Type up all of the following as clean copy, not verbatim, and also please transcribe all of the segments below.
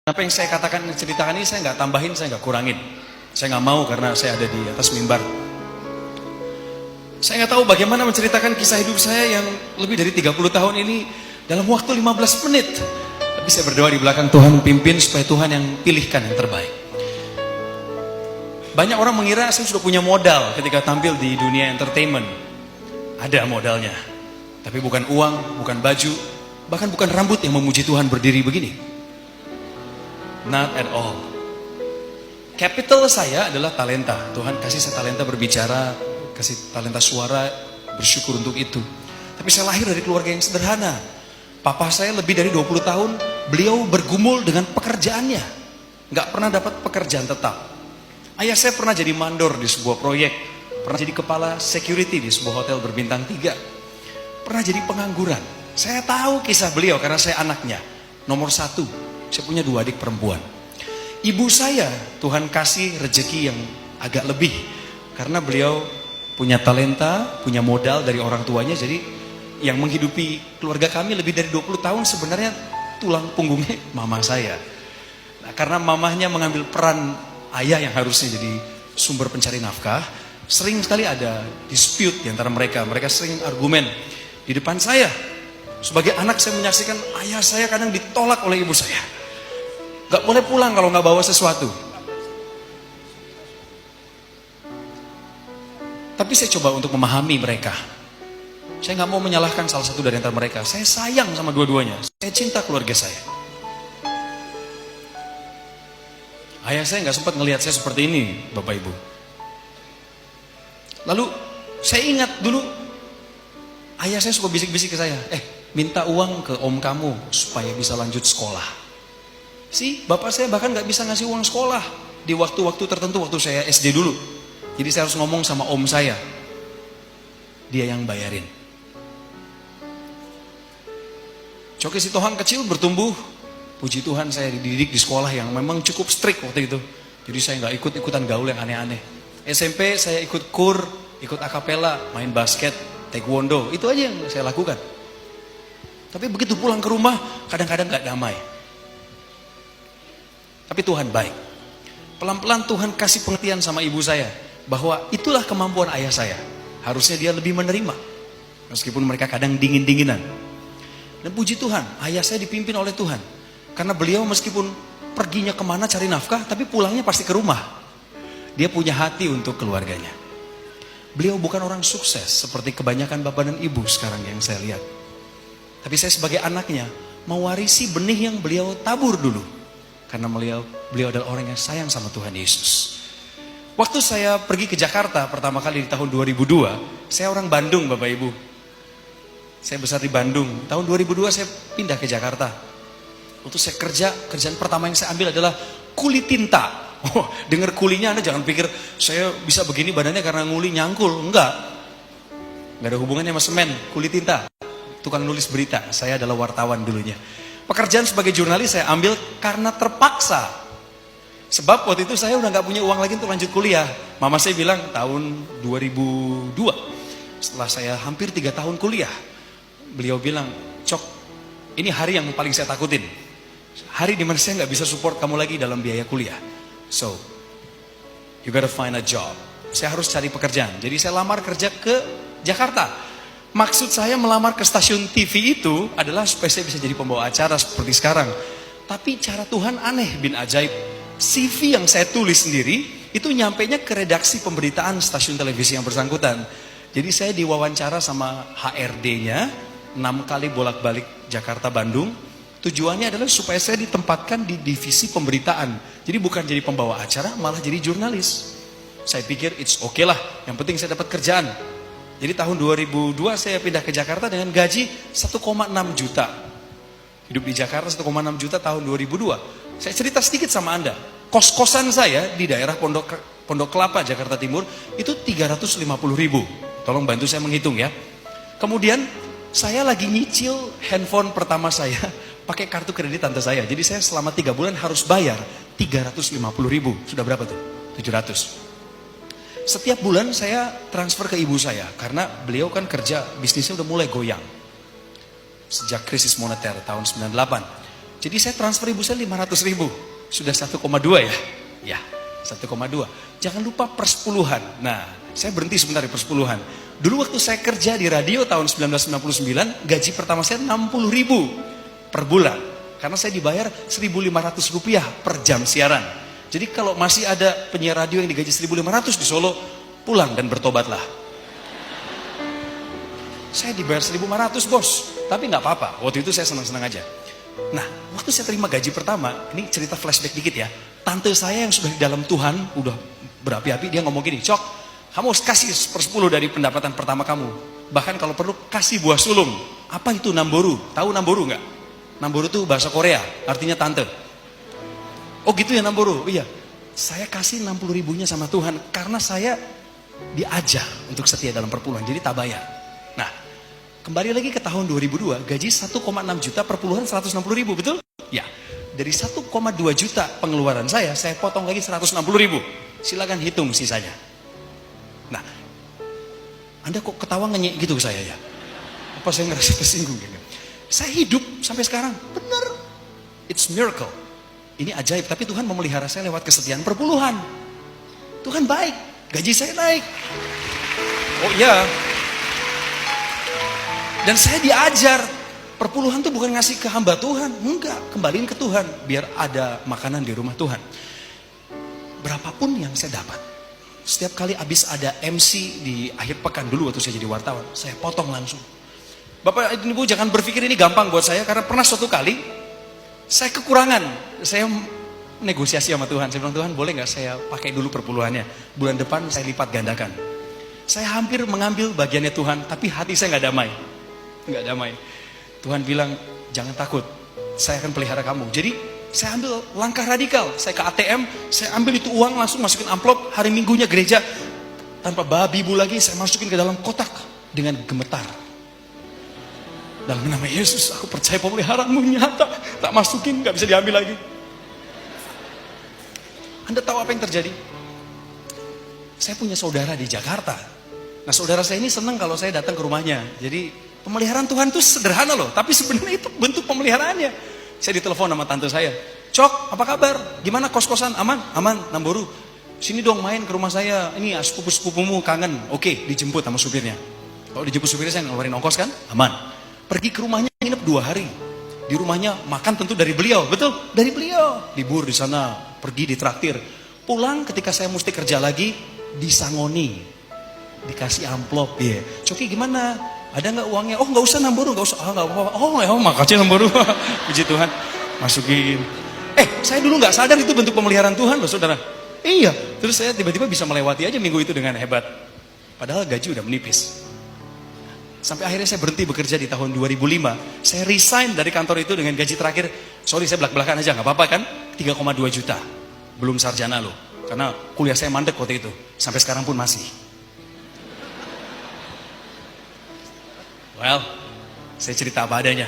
Apa yang saya katakan, ceritakan ini saya nggak tambahin, saya nggak kurangin. Saya nggak mau karena saya ada di atas mimbar. Saya nggak tahu bagaimana menceritakan kisah hidup saya yang lebih dari 30 tahun ini dalam waktu 15 menit. Tapi saya berdoa di belakang, Tuhan pimpin supaya Tuhan yang pilihkan yang terbaik. Banyak orang mengira saya sudah punya modal ketika tampil di dunia entertainment. Ada modalnya. Tapi bukan uang, bukan baju, bahkan bukan rambut yang memuji Tuhan berdiri begini. Not at all. Capital saya adalah talenta. Tuhan kasih saya talenta berbicara, kasih talenta suara, bersyukur untuk itu. Tapi saya lahir dari keluarga yang sederhana. Papa saya lebih dari 20 tahun, beliau bergumul dengan pekerjaannya. Nggak pernah dapat pekerjaan tetap. Ayah saya pernah jadi mandor di sebuah proyek, pernah jadi kepala security di sebuah hotel berbintang 3, pernah jadi pengangguran. Saya tahu kisah beliau karena saya anaknya, nomor 1. Saya punya 2 adik perempuan. Ibu saya, Tuhan kasih rezeki yang agak lebih. Karena beliau punya talenta, punya modal dari orang tuanya. Jadi yang menghidupi keluarga kami lebih dari 20 tahun sebenarnya tulang punggungnya mama saya. Nah, karena mamahnya mengambil peran ayah yang harusnya jadi sumber pencari nafkah, sering sekali ada dispute di antara mereka. Mereka sering argumen di depan saya. Sebagai anak saya menyaksikan ayah saya kadang ditolak oleh ibu saya. Gak boleh pulang kalau gak bawa sesuatu. Tapi saya coba untuk memahami mereka. Saya gak mau menyalahkan salah satu dari antara mereka. Saya sayang sama dua-duanya. Saya cinta keluarga saya. Ayah saya gak sempat ngelihat saya seperti ini, Bapak Ibu. Lalu saya ingat dulu ayah saya suka bisik-bisik ke saya, minta uang ke om kamu supaya bisa lanjut sekolah. Bapak saya bahkan gak bisa ngasih uang sekolah di waktu-waktu tertentu, waktu saya SD dulu. Jadi saya harus ngomong sama om saya, dia yang bayarin. Coke Sitohang kecil bertumbuh, puji Tuhan saya dididik di sekolah yang memang cukup strict waktu itu. Jadi saya gak ikut-ikutan gaul yang aneh-aneh. SMP saya ikut kur, ikut akapela, main basket, taekwondo, itu aja yang saya lakukan. Tapi begitu pulang ke rumah, kadang-kadang gak damai. Tapi Tuhan baik. Pelan-pelan Tuhan kasih pengertian sama ibu saya bahwa itulah kemampuan ayah saya. Harusnya dia lebih menerima. Meskipun mereka kadang dingin-dinginan. Dan puji Tuhan, ayah saya dipimpin oleh Tuhan. Karena beliau meskipun perginya kemana cari nafkah, tapi pulangnya pasti ke rumah. Dia punya hati untuk keluarganya. Beliau bukan orang sukses seperti kebanyakan bapak dan ibu sekarang yang saya lihat. Tapi saya sebagai anaknya mewarisi benih yang beliau tabur dulu. Karena beliau adalah orang yang sayang sama Tuhan Yesus. Waktu saya pergi ke Jakarta pertama kali di tahun 2002, saya orang Bandung Bapak Ibu. Saya besar di Bandung. Tahun 2002 saya pindah ke Jakarta. Waktu saya kerjaan pertama yang saya ambil adalah kuli tinta. Dengar kulinya Anda jangan pikir saya bisa begini badannya karena nguli nyangkul. Enggak ada hubungannya sama semen, kuli tinta. Tukang nulis berita, saya adalah wartawan dulunya. Pekerjaan sebagai jurnalis saya ambil karena terpaksa. Sebab waktu itu saya udah gak punya uang lagi untuk lanjut kuliah. Mama saya bilang tahun 2002, setelah saya hampir 3 tahun kuliah, beliau bilang, Cok, ini hari yang paling saya takutin. Hari dimana saya gak bisa support kamu lagi dalam biaya kuliah. So, you gotta find a job. Saya harus cari pekerjaan. Jadi saya lamar kerja ke Jakarta. Maksud saya melamar ke stasiun TV itu adalah supaya saya bisa jadi pembawa acara seperti sekarang. Tapi cara Tuhan aneh bin ajaib. CV yang saya tulis sendiri itu nyampainya ke redaksi pemberitaan stasiun televisi yang bersangkutan. Jadi saya diwawancara sama HRD-nya 6 kali bolak-balik Jakarta Bandung. Tujuannya adalah supaya saya ditempatkan di divisi pemberitaan. Jadi bukan jadi pembawa acara, malah jadi jurnalis. Saya pikir it's okay lah, yang penting saya dapat kerjaan. Jadi tahun 2002 saya pindah ke Jakarta dengan gaji 1,6 juta. Hidup di Jakarta 1,6 juta tahun 2002. Saya cerita sedikit sama Anda. Kos-kosan saya di daerah Pondok Kelapa, Jakarta Timur, itu 350.000. Tolong bantu saya menghitung ya. Kemudian saya lagi nyicil handphone pertama saya pakai kartu kredit tante saya. Jadi saya selama 3 bulan harus bayar 350.000. Sudah berapa tuh? 700. Setiap bulan saya transfer ke ibu saya karena beliau kan kerja bisnisnya udah mulai goyang sejak krisis moneter tahun 98. Jadi saya transfer ibu saya 500.000. Sudah 1,2 ya? Ya, 1,2. Jangan lupa persepuluhan. Nah, saya berhenti sebentar di persepuluhan. Dulu waktu saya kerja di radio tahun 1999, gaji pertama saya 60.000 per bulan. Karena saya dibayar 1.500 rupiah per jam siaran. Jadi kalau masih ada penyiar radio yang digaji 1.500 di Solo, pulang dan bertobatlah. Saya dibayar 1.500 bos, tapi nggak apa-apa. Waktu itu saya senang-senang aja. Nah, waktu saya terima gaji pertama, ini cerita flashback dikit ya. Tante saya yang sudah di dalam Tuhan, udah berapi-api, dia ngomong gini, Cok, kamu harus kasih 1/10 dari pendapatan pertama kamu. Bahkan kalau perlu kasih buah sulung. Apa itu namboru? Tahu namboru nggak? Namboru itu bahasa Korea, artinya tante. Oh gitu ya namboru? Iya. Saya kasih 60.000-nya sama Tuhan karena saya diajar untuk setia dalam perpuluhan, jadi tak bayar. Nah, kembali lagi ke tahun 2002, gaji 1,6 juta per puluhan 160.000, betul? Ya. Dari 1,2 juta pengeluaran saya potong lagi 160.000. Silakan hitung sisanya. Nah, Anda kok ketawa ngenyek gitu ke saya ya? Apa saya ngerasa tersinggung gitu? Saya hidup sampai sekarang, benar. It's miracle. Ini ajaib, tapi Tuhan memelihara saya lewat kesetiaan perpuluhan. Tuhan baik, gaji saya naik. Oh iya. Dan saya diajar, perpuluhan itu bukan ngasih ke hamba Tuhan, enggak, kembaliin ke Tuhan, biar ada makanan di rumah Tuhan. Berapapun yang saya dapat, setiap kali habis ada MC di akhir pekan dulu waktu saya jadi wartawan, saya potong langsung. Bapak Ibu jangan berpikir ini gampang buat saya, karena pernah suatu kali saya kekurangan. Saya negosiasi sama Tuhan, saya bilang, Tuhan boleh gak saya pakai dulu perpuluhannya, bulan depan saya lipat gandakan. Saya hampir mengambil bagiannya Tuhan, tapi hati saya gak damai. Gak damai. Tuhan bilang, jangan takut, saya akan pelihara kamu. Jadi saya ambil langkah radikal, saya ke ATM, saya ambil itu uang langsung masukin amplop, hari Minggunya gereja, tanpa babi bu lagi, saya masukin ke dalam kotak dengan gemetar. Dalam nama Yesus, aku percaya pemeliharaanmu nyata, tak masukin, gak bisa diambil lagi. Anda tahu apa yang terjadi? Saya punya saudara di Jakarta. Nah saudara saya ini senang kalau saya datang ke rumahnya. Jadi pemeliharaan Tuhan itu sederhana loh, tapi sebenarnya itu bentuk pemeliharaannya. Saya ditelepon sama tante saya, Cok, apa kabar? Gimana kos-kosan? Aman? Aman, Namboru. Sini dong main ke rumah saya. Ini sepupu-sepupumu kangen. Oke, dijemput sama supirnya. Kalau dijemput supirnya saya ngeluarin ongkos kan? Aman. Pergi ke rumahnya nginep 2 hari. Di rumahnya makan tentu dari beliau, betul? Dari beliau. Libur di sana, pergi ditraktir. Pulang ketika saya mesti kerja lagi, disangoni. Dikasih amplop. Iya. Coki gimana? Ada nggak uangnya? Oh nggak usah Namboru, nggak usah. Nggak apa-apa. Oh ya, makasih Namboru. Puji Tuhan. Masukin. Saya dulu nggak sadar itu bentuk pemeliharaan Tuhan loh saudara. Iya. Terus saya tiba-tiba bisa melewati aja minggu itu dengan hebat. Padahal gaji udah menipis. Sampai akhirnya saya berhenti bekerja di tahun 2005. Saya resign dari kantor itu dengan gaji terakhir. Sorry saya belak-belakan aja, nggak apa-apa kan? 3,2 juta. Belum sarjana loh. Karena kuliah saya mandek waktu itu. Sampai sekarang pun masih. Well, saya cerita apa adanya.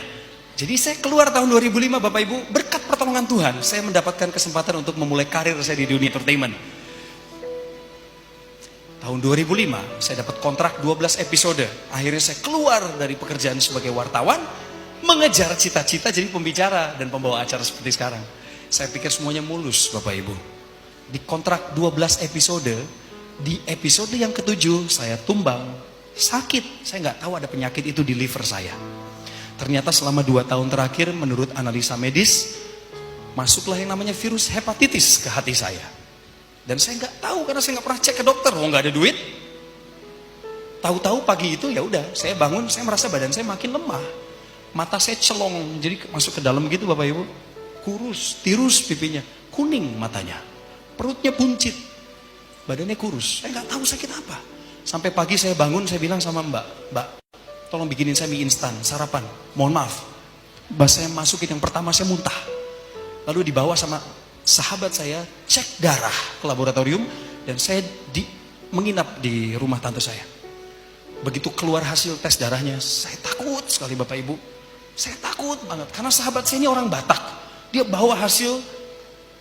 Jadi saya keluar tahun 2005 Bapak Ibu. Berkat pertolongan Tuhan, saya mendapatkan kesempatan untuk memulai karir saya di dunia entertainment. Tahun 2005 saya dapat kontrak 12 episode. Akhirnya saya keluar dari pekerjaan sebagai wartawan, mengejar cita-cita jadi pembicara dan pembawa acara seperti sekarang. Saya pikir semuanya mulus Bapak Ibu. Di kontrak 12 episode, di episode yang ke-7 saya tumbang, sakit. Saya nggak tahu ada penyakit itu di liver saya. Ternyata selama 2 tahun terakhir menurut analisa medis, masuklah yang namanya virus hepatitis ke hati saya. Dan saya nggak tahu karena saya nggak pernah cek ke dokter, nggak ada duit. Tahu-tahu pagi itu ya udah, saya bangun, saya merasa badan saya makin lemah, mata saya celong, jadi masuk ke dalam gitu Bapak Ibu, kurus, tirus pipinya, kuning matanya, perutnya buncit, badannya kurus. Saya nggak tahu sakit apa. Sampai pagi saya bangun, saya bilang sama Mbak, tolong bikinin saya mie instan, sarapan. Mohon maaf, saya masukin yang pertama saya muntah, lalu dibawa sama sahabat saya cek darah ke laboratorium dan saya menginap di rumah tante saya. Begitu keluar hasil tes darahnya, saya takut sekali Bapak Ibu. Saya takut banget karena sahabat saya ini orang Batak. Dia bawa hasil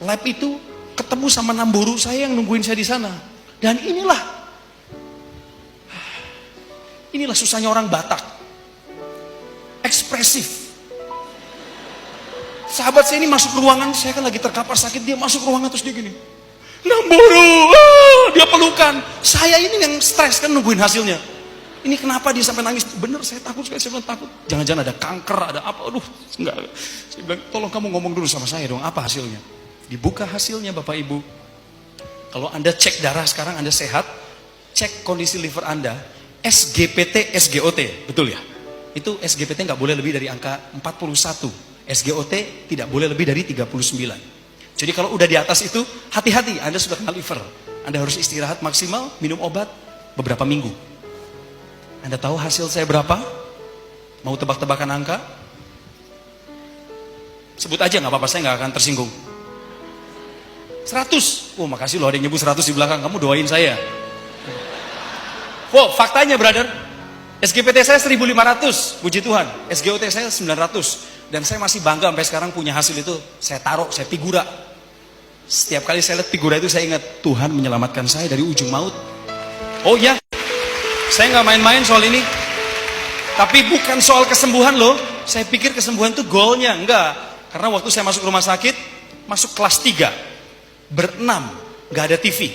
lab itu, ketemu sama Namboru saya yang nungguin saya di sana. Dan inilah susahnya orang Batak. Ekspresif. Sahabat saya ini masuk ruangan, saya kan lagi terkapar sakit, dia masuk ruangan terus dia gini. Namburu, dia pelukan. Saya ini yang stres kan nungguin hasilnya. Ini kenapa dia sampai nangis? Bener, saya takut sekali, saya bilang takut. Jangan-jangan ada kanker, ada apa, aduh, enggak. Saya bilang, tolong kamu ngomong dulu sama saya dong, apa hasilnya? Dibuka hasilnya Bapak Ibu. Kalau Anda cek darah sekarang, Anda sehat, cek kondisi liver Anda, SGPT, SGOT, betul ya? Itu SGPT nggak boleh lebih dari angka 41, SGOT tidak boleh lebih dari 39. Jadi kalau udah di atas itu, hati-hati, Anda sudah kena liver. Anda harus istirahat maksimal, minum obat beberapa minggu. Anda tahu hasil saya berapa? Mau tebak-tebakan angka? Sebut aja nggak apa-apa, saya nggak akan tersinggung. 100. Oh makasih loh ada yang nyebut 100 di belakang, kamu doain saya. Wow, faktanya brother, SGPT saya 1500, puji Tuhan. SGOT saya 900. Dan saya masih bangga sampai sekarang punya hasil itu. Saya taruh, saya figura. Setiap kali saya lihat figura itu saya ingat, Tuhan menyelamatkan saya dari ujung maut. Oh ya, saya nggak main-main soal ini. Tapi bukan soal kesembuhan loh. Saya pikir kesembuhan itu goalnya, enggak. Karena waktu saya masuk rumah sakit, masuk kelas 3, berenam, nggak ada TV.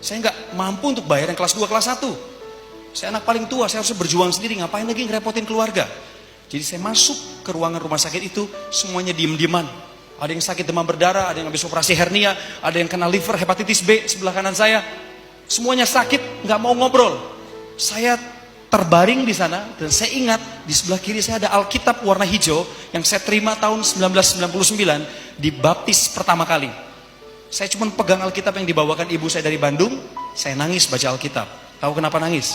Saya nggak mampu untuk bayar yang kelas 2, kelas 1. Saya anak paling tua, saya harus berjuang sendiri, ngapain lagi ngerepotin keluarga. Jadi saya masuk ke ruangan rumah sakit itu, semuanya diem-dieman. Ada yang sakit demam berdarah, ada yang habis operasi hernia, ada yang kena liver, hepatitis B sebelah kanan saya. Semuanya sakit, nggak mau ngobrol. Saya terbaring di sana, dan saya ingat di sebelah kiri saya ada Alkitab warna hijau yang saya terima tahun 1999 dibaptis pertama kali. Saya cuma pegang Alkitab yang dibawakan ibu saya dari Bandung, saya nangis baca Alkitab. Tahu kenapa nangis?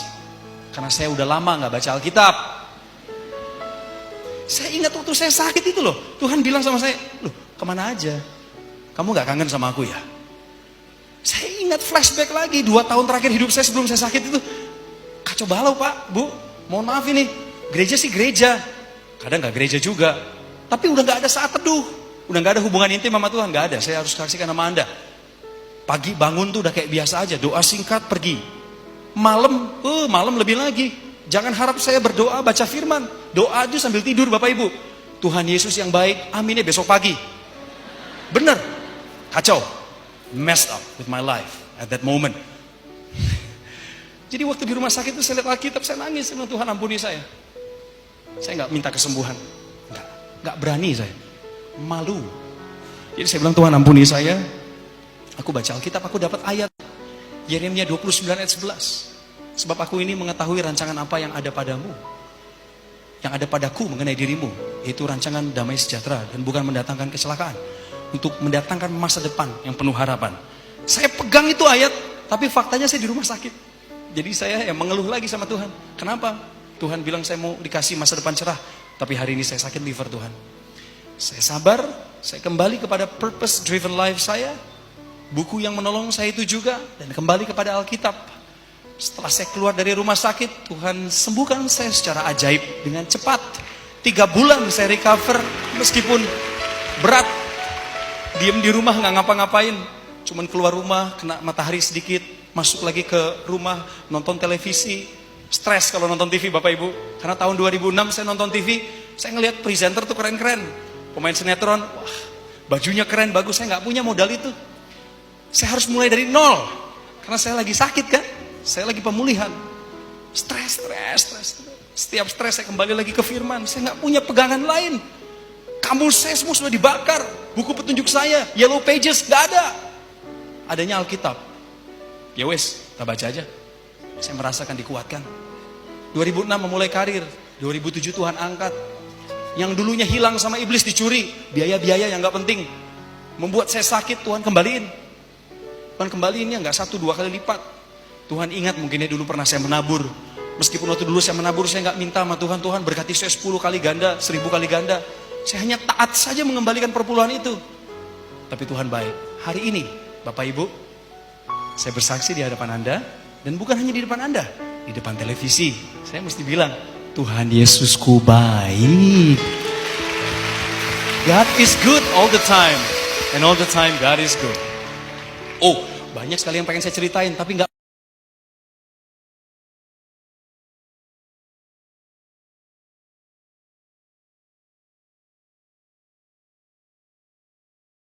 Karena saya udah lama nggak baca Alkitab. Saya ingat waktu saya sakit itu loh, Tuhan bilang sama saya, loh kemana aja? Kamu nggak kangen sama aku ya? Saya ingat flashback lagi, 2 tahun terakhir hidup saya sebelum saya sakit itu, kacau balau Pak, Bu, mohon maaf ini, gereja sih gereja, kadang nggak gereja juga, tapi udah nggak ada saat teduh, udah nggak ada hubungan intim sama Tuhan, nggak ada. Saya harus saksikan sama Anda. Pagi bangun tuh udah kayak biasa aja, doa singkat pergi. Malam lebih lagi. Jangan harap saya berdoa baca firman. Doa aja sambil tidur Bapak Ibu. Tuhan Yesus yang baik, aminnya besok pagi. Bener, kacau. Messed up with my life at that moment. Jadi waktu di rumah sakit itu saya lihat Alkitab, saya nangis. Saya bilang, Tuhan ampuni saya. Saya gak minta kesembuhan. Gak berani saya. Malu. Jadi saya bilang, Tuhan ampuni saya. Aku baca Alkitab, aku dapat ayat. Yeremia 29 ayat 11. Sebab aku ini mengetahui rancangan apa yang ada padamu, yang ada padaku mengenai dirimu, yaitu rancangan damai sejahtera dan bukan mendatangkan kecelakaan, untuk mendatangkan masa depan yang penuh harapan. Saya pegang itu ayat, tapi faktanya saya di rumah sakit. Jadi saya yang mengeluh lagi sama Tuhan. Kenapa? Tuhan bilang saya mau dikasih masa depan cerah, tapi hari ini saya sakit liver Tuhan. Saya sabar, saya kembali kepada purpose driven life saya, buku yang menolong saya itu juga, dan kembali kepada Alkitab. Setelah saya keluar dari rumah sakit, Tuhan sembuhkan saya secara ajaib dengan cepat. 3 bulan saya recover, meskipun berat. Diem di rumah nggak ngapa-ngapain, cuman keluar rumah kena matahari sedikit, masuk lagi ke rumah nonton televisi. Stres kalau nonton TV Bapak Ibu, karena tahun 2006 saya nonton TV, saya ngelihat presenter tuh keren-keren, pemain sinetron, wah bajunya keren bagus. Saya nggak punya modal itu. Saya harus mulai dari nol, karena saya lagi sakit kan. Saya lagi pemulihan, stres. Setiap stres saya kembali lagi ke firman. Saya nggak punya pegangan lain. Kamus saya semua sudah dibakar. Buku petunjuk saya, Yellow Pages, nggak ada. Adanya Alkitab. Ya wes, kita baca aja. Saya merasakan dikuatkan. 2006 memulai karir, 2007 Tuhan angkat. Yang dulunya hilang sama iblis dicuri, biaya-biaya yang nggak penting, membuat saya sakit, Tuhan kembaliin. Tuhan kembaliinnya nggak 1-2 kali lipat. Tuhan ingat mungkinnya dulu pernah saya menabur. Meskipun waktu dulu saya menabur, saya nggak minta sama Tuhan, Tuhan berkati saya 10 kali ganda, 1000 kali ganda. Saya hanya taat saja mengembalikan perpuluhan itu. Tapi Tuhan baik. Hari ini, Bapak Ibu, saya bersaksi di hadapan Anda, dan bukan hanya di depan Anda, di depan televisi. Saya mesti bilang, Tuhan Yesusku baik. God is good all the time, and all the time God is good. Oh, banyak sekali yang pengen saya ceritain, tapi nggak